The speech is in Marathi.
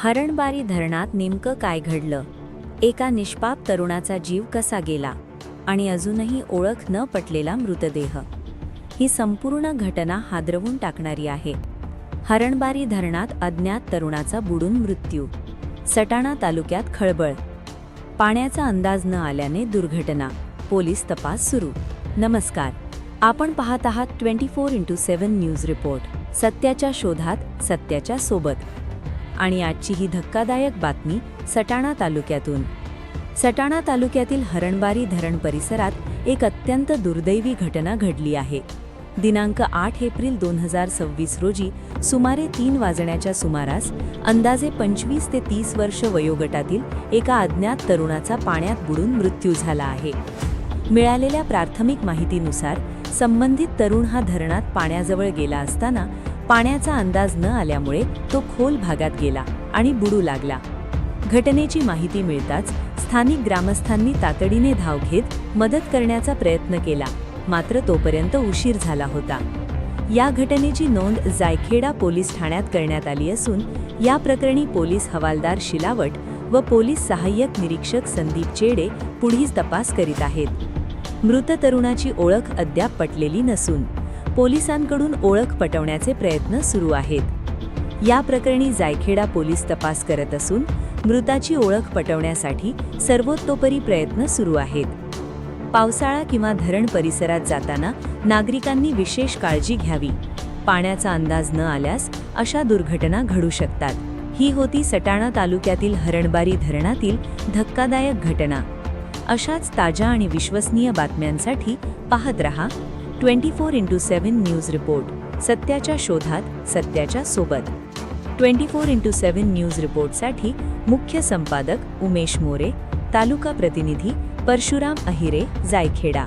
हरणबारी धरणात नेमकं काय घडलं? एका निष्पाप तरुणाचा जीव कसा गेला? आणि अजूनही ओळख न पटलेला मृतदेह. ही संपूर्ण घटना हादरवून टाकणारी आहे. हरणबारी धरणात अज्ञात तरुणाचा बुडून मृत्यू. सटाणा तालुक्यात खळबळ. पाण्याचा अंदाज न आल्याने दुर्घटना. पोलीस तपास सुरू. नमस्कार, आपण पाहत आहात 24x7 न्यूज रिपोर्ट. सत्याच्या शोधात, सत्याच्या सोबत. आणि आजची ही धक्कादायक बातमी सटाणा तालुक्यातून. सटाणा तालुक्यातील हरणबारी धरण परिसरात एक अत्यंत दुर्दैवी घटना घडली आहे. दिनांक 8 एप्रिल 2026 रोजी सुमारे 3 वाजण्याच्या सुमारास अंदाजे 25 ते 30 वर्ष वयोगटातील एका अज्ञात तरुणाचा पाण्यात बुडून मृत्यू झाला आहे. मिळालेल्या प्राथमिक माहितीनुसार संबंधित तरुण हा धरणात पाण्याजवळ गेला असताना पाण्याचा अंदाज न आल्यामुळे तो खोल भागात गेला आणि बुडू लागला. घटनेची माहिती मिळताच स्थानिक ग्रामस्थांनी तातडीने धाव घेत मदत करण्याचा प्रयत्न केला, मात्र तोपर्यंत उशीर झाला होता. या घटनेची नोंद जायखेडा पोलीस ठाण्यात करण्यात आली असून या प्रकरणी पोलीस हवालदार शिलावट व पोलीस सहाय्यक निरीक्षक संदीप चेडे पुढील तपास करीत आहेत. मृत तरुणाची ओळख अद्याप पटलेली नसून पोलिसांकडून ओळख पटवण्याचे प्रयत्न सुरू आहेत. या प्रकरणी जायखेडा पोलीस तपास करत असून मृताची ओळख पटवण्यासाठी सर्वतोपरी प्रयत्न सुरू आहेत. पावसाळा किंवा धरण परिसरात जाताना नागरिकांनी विशेष काळजी घ्यावी. पाण्याचा अंदाज न आल्यास अशा दुर्घटना घडू शकतात. ही होती सटाणा तालुक्यातील हरणबारी धरणातील धक्कादायक घटना. अशाच ताज्या आणि विश्वसनीय बातम्यांसाठी पाहत रहा 24x7 न्यूज रिपोर्ट. सत्याच्या शोधात, सत्याच्या सोबत. 24x7 न्यूज रिपोर्टसाठी मुख्य संपादक उमेश मोरे, तालुका प्रतिनिधी परशुराम अहिरे, जायखेडा.